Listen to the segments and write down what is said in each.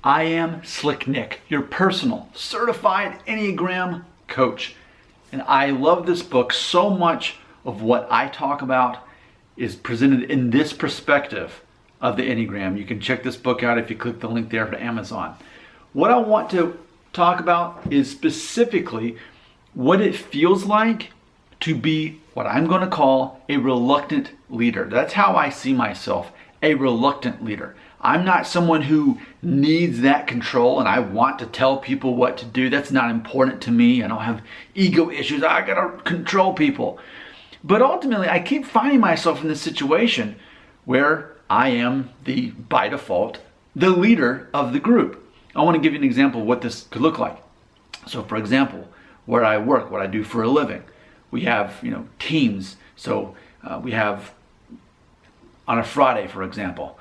I am Slick Nick, your personal certified Enneagram coach. And I love this book. So much of what I talk about is presented in this perspective of the Enneagram. You can check this book out if you click the link there to Amazon. What I want to talk about is specifically what it feels like to be what I'm going to call a reluctant leader. That's how I see myself, a reluctant leader. I'm not someone who needs that control and I want to tell people what to do. That's not important to me. I don't have ego issues. I gotta control people. But ultimately, I keep finding myself in this situation where I am by default, the leader of the group. I want to give you an example of what this could look like. So for example, where I work, what I do for a living, we have, teams. So we have on a Friday, for example,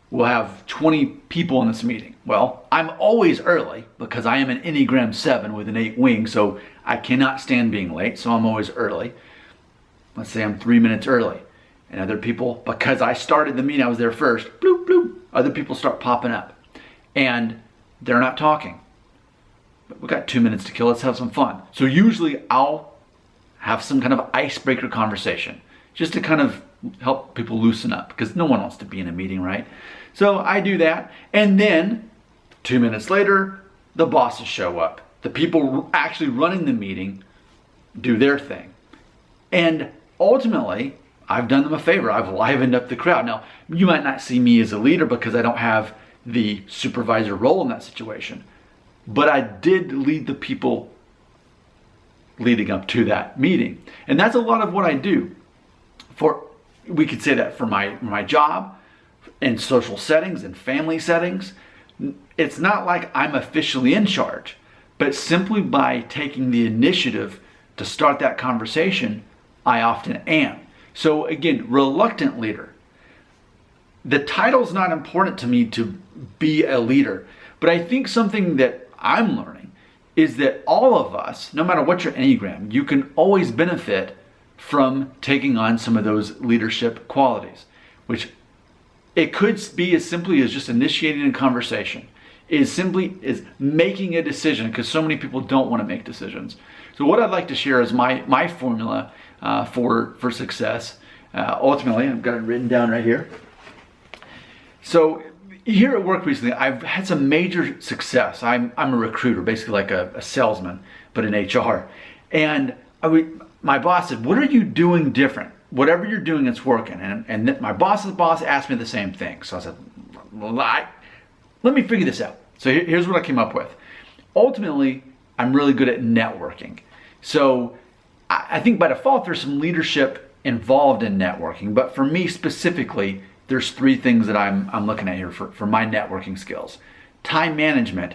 we'll have 20 people in this meeting. Well, I'm always early because I am an Enneagram 7 with an 8 wing, so I cannot stand being late, so I'm always early. Let's say I'm 3 minutes early. And other people, because I started the meeting, I was there first, bloop, bloop, other people start popping up. And they're not talking. But we've got 2 minutes to kill, let's have some fun. So usually I'll have some kind of icebreaker conversation, just to kind of help people loosen up, because no one wants to be in a meeting, right? So I do that, and then 2 minutes later, the bosses show up. The people actually running the meeting do their thing. And ultimately, I've done them a favor. I've livened up the crowd. Now, you might not see me as a leader because I don't have the supervisor role in that situation, but I did lead the people leading up to that meeting. And that's a lot of what I do. We could say that for my job, in social settings and family settings. It's not like I'm officially in charge, but simply by taking the initiative to start that conversation, I often am. So again, reluctant leader. The title's not important to me to be a leader, but I think something that I'm learning is that all of us, no matter what your Enneagram, you can always benefit from taking on some of those leadership qualities, which it could be as simply as just initiating a conversation, is making a decision, because so many people don't want to make decisions. So what I'd like to share is my formula for success. Ultimately, I've got it written down right here. So here at work recently, I've had some major success. I'm a recruiter, basically like a salesman, but in HR. And my boss said, "What are you doing different? Whatever you're doing, it's working." And my boss's boss asked me the same thing. So I said, well, let me figure this out. So here's what I came up with. Ultimately, I'm really good at networking. So I think by default, there's some leadership involved in networking. But for me specifically, there's 3 things that I'm looking at here for my networking skills: time management,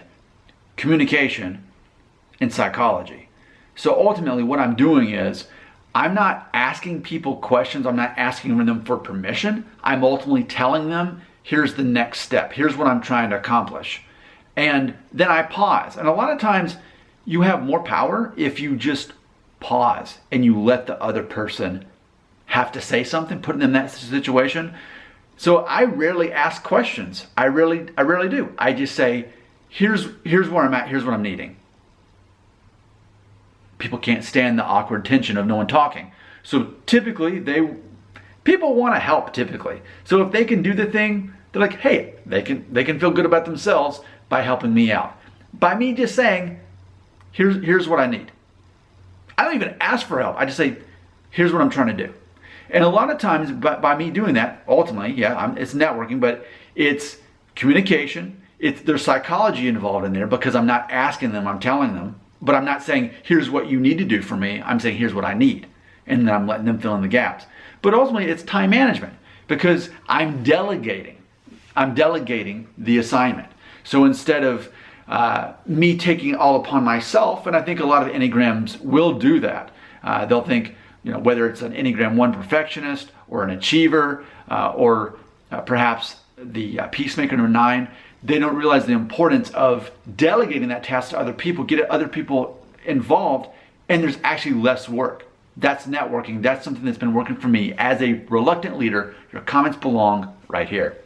communication, and psychology. So ultimately what I'm doing is I'm not asking people questions. I'm not asking them for permission. I'm ultimately telling them, here's the next step. Here's what I'm trying to accomplish. And then I pause. And a lot of times you have more power if you just pause and you let the other person have to say something, put them in that situation. So I rarely ask questions. I rarely do. I just say, here's where I'm at. Here's what I'm needing. People can't stand the awkward tension of no one talking. So typically people want to help typically. So if they can do the thing, they're like, hey, they can feel good about themselves by helping me out. By me just saying, here's what I need. I don't even ask for help. I just say, here's what I'm trying to do. And a lot of times by me doing that, ultimately, it's networking, but it's communication. There's psychology involved in there because I'm not asking them, I'm telling them. But I'm not saying, here's what you need to do for me. I'm saying, here's what I need. And then I'm letting them fill in the gaps. But ultimately, it's time management because I'm delegating. I'm delegating the assignment. So instead of me taking it all upon myself, and I think a lot of Enneagrams will do that. They'll think, whether it's an Enneagram 1 perfectionist or an achiever or perhaps the peacemaker number 9, they don't realize the importance of delegating that task to other people, get other people involved, and there's actually less work. That's networking. That's something that's been working for me as a reluctant leader. Your comments belong right here.